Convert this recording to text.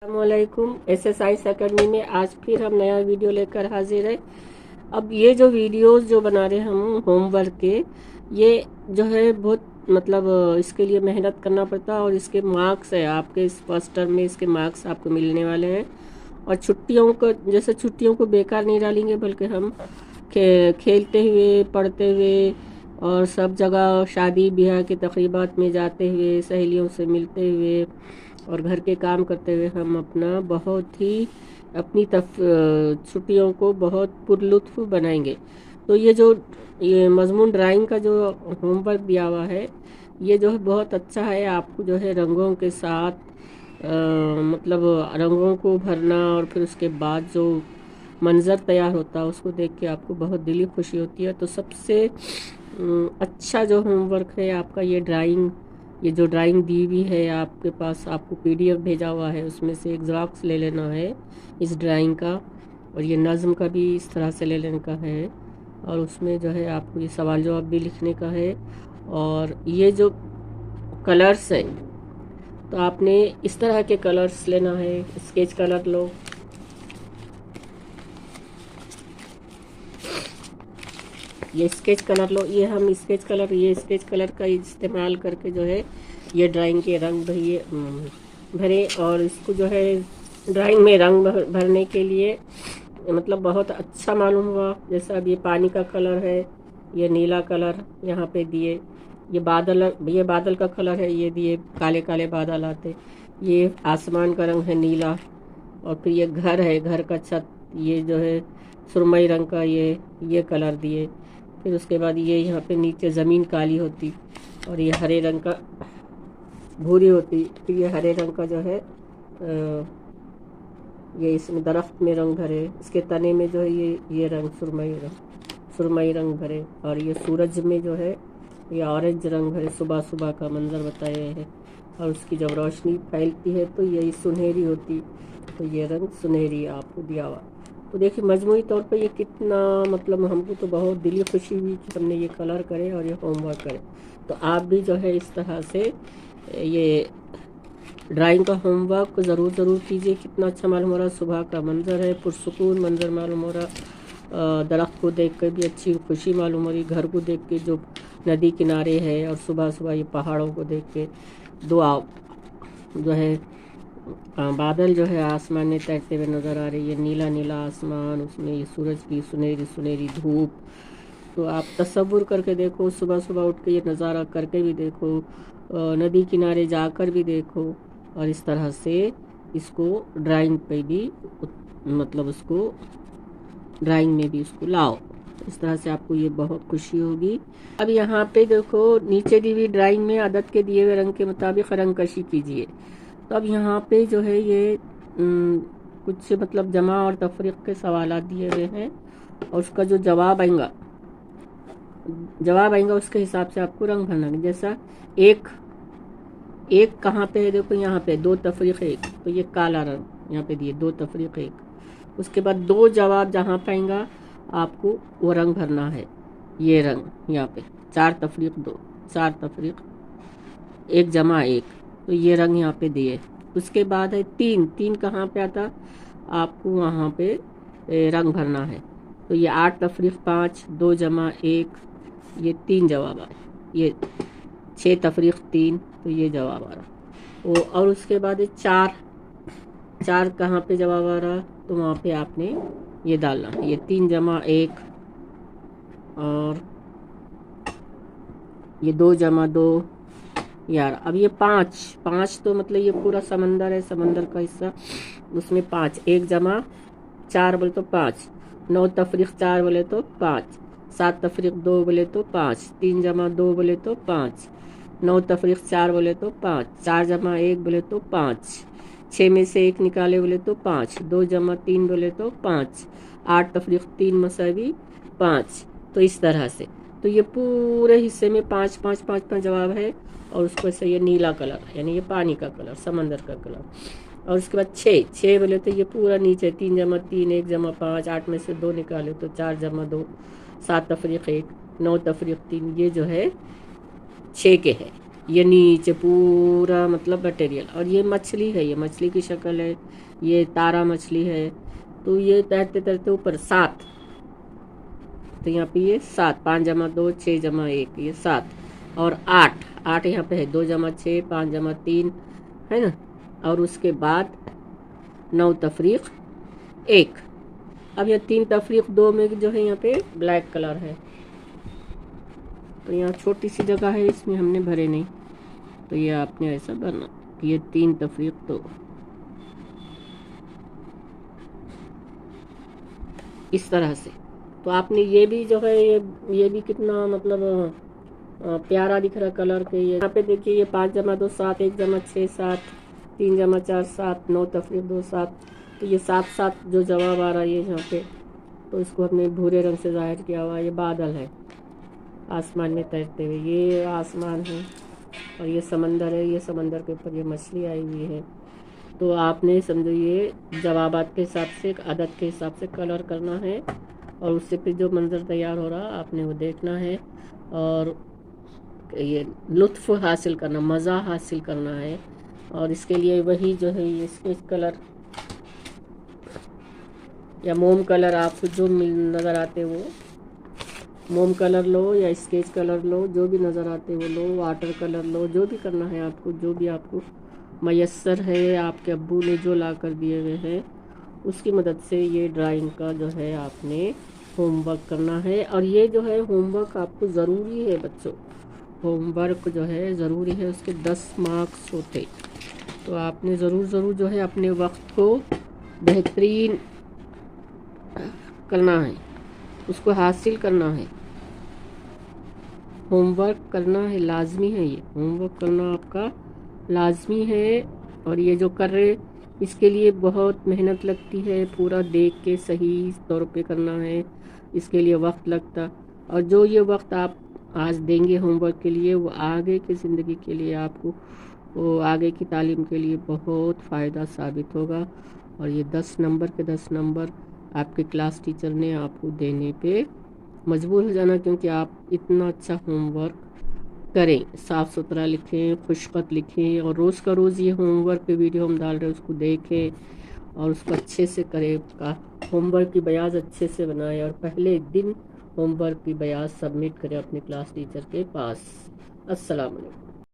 अस्सलामुअलैकुम। Science academy में आज फिर हम नया वीडियो लेकर हाजिर है। अब ये जो वीडियोस जो बना रहे हैं हम होमवर्क के, ये जो है बहुत इसके लिए मेहनत करना पड़ता है और इसके मार्क्स है आपके इस फर्स्ट टर्म में, इसके मार्क्स आपको मिलने वाले हैं। और छुट्टियों को बेकार नहीं डालेंगे, बल्कि हम खेलते हुए, पढ़ते हुए और सब जगह शादी ब्याह के तकरीबात में जाते हुए, सहेलियों से मिलते हुए और घर के काम करते हुए हम अपनी छुट्टियों को बहुत पुरलुत्फ बनाएंगे। तो ये मजमून ड्राइंग का जो होमवर्क दिया हुआ है, ये जो है बहुत अच्छा है। आपको जो है रंगों के साथ रंगों को भरना और फिर उसके बाद जो मंज़र तैयार होता है उसको देख के आपको बहुत दिली खुशी होती है। तो सबसे अच्छा जो होमवर्क है आपका ये जो ड्राइंग दी हुई है आपके पास, आपको PDF भेजा हुआ है, उसमें से एक ज़ेरॉक्स ले लेना है इस ड्राइंग का, और ये नज़्म का भी इस तरह से ले लेने का है। और उसमें जो है आपको ये सवाल जवाब भी लिखने का है। और ये जो कलर्स है, तो आपने इस तरह के कलर्स लेना है। स्केच कलर लो, ये स्केच कलर का इस्तेमाल करके जो है ये ड्राइंग के रंग भरे। और इसको जो है ड्राइंग में रंग भरने के लिए बहुत अच्छा मालूम हुआ। जैसा अब ये पानी का कलर है, ये नीला कलर यहाँ पे दिए, ये बादल का कलर है, ये दिए काले काले बादल आते, ये आसमान का रंग है नीला। और फिर ये घर है, घर का छत, ये जो है सुरमई रंग का ये कलर दिए। फिर उसके बाद ये यहाँ पे नीचे ज़मीन काली होती और ये हरे रंग का भूरी होती। फिर ये हरे रंग का जो है ये इसमें दरख्त में रंग भरे, इसके तने में जो है ये रंग सुरमई रंग भरे। और ये सूरज में जो है ये ऑरेंज रंग भरे, सुबह सुबह का मंजर बताया है। और उसकी जब रोशनी फैलती है तो यही सुनहरी होती, तो ये रंग सुनहरी आपको दिया हुआ। तो देखिए मजमूई तौर पे ये कितना हमको तो बहुत दिली खुशी हुई कि हमने ये कलर करे और ये होमवर्क करे। तो आप भी जो है इस तरह से ये ड्राइंग का होमवर्क ज़रूर कीजिए। कितना अच्छा मालूम हो रहा, सुबह का मंजर है, पुरसुकून मंजर मालूम हो रहा। दरख्त को देख कर भी अच्छी खुशी मालूम हो रही, घर को देख के जो नदी किनारे है, और सुबह सुबह ये पहाड़ों को देख के जो है बादल जो है आसमान में तैरते हुए नज़र आ रही है, नीला नीला आसमान, उसमें ये सूरज की सुनहरी धूप। तो आप तसव्वुर करके देखो, सुबह सुबह उठ के ये नज़ारा करके भी देखो, नदी किनारे जाकर भी देखो, और इस तरह से इसको ड्राइंग पे भी उसको ड्राइंग में भी उसको लाओ। इस तरह से आपको ये बहुत खुशी होगी। अब यहाँ पे देखो नीचे दी हुई ड्राइंग में आदत के दिए हुए रंग के मुताबिक रंग कशी कीजिए। तो अब यहाँ पे जो है ये कुछ जमा और तफरीक के सवाल दिए हुए हैं, और उसका जो जवाब आएगा उसके हिसाब से आपको रंग भरना है। जैसा एक कहाँ पे है, देखो यहाँ पे 2 तफरीक 1, तो ये काला रंग यहाँ पे दिए 2 तफरीक 1। उसके बाद 2 जवाब जहाँ पाएंगा आपको वो रंग भरना है, ये रंग यहाँ पे 4 तफरीक 2, 4 तफरीक 1 जमा 1, तो ये रंग यहाँ पे दिए। उसके बाद है 3 कहाँ पे आता, आपको वहाँ पे रंग भरना है। तो ये 8 तफरीक 5, 2 जमा 1, ये 3 जवाब आ रहा। ये 6 तफरीक 3, तो ये जवाब आ रहा। और उसके बाद 4 कहाँ पे जवाब आ रहा, तो वहाँ पे आपने ये डालना, ये 3 जमा 1, और ये 2 जमा 2 यार। अब ये 5 तो ये पूरा समंदर है, समंदर का हिस्सा, उसमें 5, 1 जमा 4 बोले तो 5, 9 तफरीक 4 बोले तो 5, 7 तफरीक 2 बोले तो 5, 3 जमा 2 बोले तो 5, 9 तफरीक 4 बोले तो 5, 4 जमा 1 बोले तो 5, 6 में से 1 निकाले बोले तो 5, 2 जमा 3 बोले तो 5, 8 तफरीक 3 मसावी 5। तो इस तरह से तो ये पूरे हिस्से में 5 जवाब है। और उसको से ये नीला कलर यानी ये पानी का कलर, समंदर का कलर। और उसके बाद 6 बोले तो ये पूरा नीचे 3 जमा 3, 1 जमा 5, 8 में से 2 निकाले तो 4 जमा 2, 7 तफरीक 1, 9 तफरीक 3, ये जो है 6 के है। ये नीचे पूरा मतलब मटेरियल। और ये मछली है, ये मछली की शक्ल है, ये तारा मछली है। तो ये तैरते तैरते ऊपर 7, तो यहाँ पे ये 7, 5 जमा 2 6 जमा 1, ये 7 और 8, 8 यहाँ पे है, 2 जमा 6 5 जमा 3 है ना। और उसके बाद 9 तफरीक 1। अब यहाँ 3 तफरीक 2 में जो है यहाँ पे ब्लैक कलर है, तो यहाँ छोटी सी जगह है, इसमें हमने भरे नहीं, तो ये आपने ऐसा भरना। ये 3 तफरीक 2 इस तरह से। तो आपने ये भी जो है ये भी कितना मतलब प्यारा दिख रहा कलर के। ये यहाँ पे देखिए, ये 5 जमा 2 7, 1 जमा 6 7, 3 जमा 4 7, 9 तफरीक 2 7, तो ये 7 7 जो जवाब आ रहा है ये यहाँ पे, तो इसको हमने भूरे रंग से जाहिर किया हुआ। ये बादल है आसमान में तैरते हुए, ये आसमान है और ये समंदर है, ये समंदर के ऊपर ये मछली आई हुई है। तो आपने समझो ये जवाबात के हिसाब से, अदद के हिसाब से कलर करना है, और उससे फिर जो मंजर तैयार हो रहा आपने वो देखना है, और ये लुत्फ़ हासिल करना, मज़ा हासिल करना है। और इसके लिए वही जो है ये स्केच कलर या मोम कलर, आपको जो नज़र आते वो मोम कलर लो या स्केच कलर लो, जो भी नज़र आते वो लो, वाटर कलर लो, जो भी करना है आपको, जो भी आपको मयस्सर है, आपके अब्बू ने जो ला कर दिए हुए हैं उसकी मदद से ये ड्राइंग का जो है आपने होमवर्क करना है। और ये जो है होमवर्क आपको ज़रूरी है बच्चों, होमवर्क जो है ज़रूरी है, उसके 10 मार्क्स होते, तो आपने ज़रूर जो है अपने वक्त को बेहतरीन करना है, उसको हासिल करना है, होमवर्क करना है, लाजमी है, ये होमवर्क करना आपका लाजमी है। और ये जो कर रहे इसके लिए बहुत मेहनत लगती है, पूरा देख के सही तौर पे करना है, इसके लिए वक्त लगता। और जो ये वक्त आप आज देंगे होमवर्क के लिए, वो आगे की ज़िंदगी के लिए आपको, वो आगे की तालीम के लिए बहुत फ़ायदा साबित होगा। और ये 10 नंबर के 10 नंबर आपके क्लास टीचर ने आपको देने पे मजबूर हो जाना, क्योंकि आप इतना अच्छा होमवर्क करें, साफ़ सुथरा लिखें, खुशखत लिखें, और रोज़ का रोज़ ये होमवर्क पे वीडियो हम डाल रहे हैं उसको देखें और उसको अच्छे से करें, का होमवर्क की बयाज अच्छे से बनाएं, और पहले दिन होमवर्क की बयाज सबमिट करें अपने क्लास टीचर के पास। अस्सलाम वालेकुम।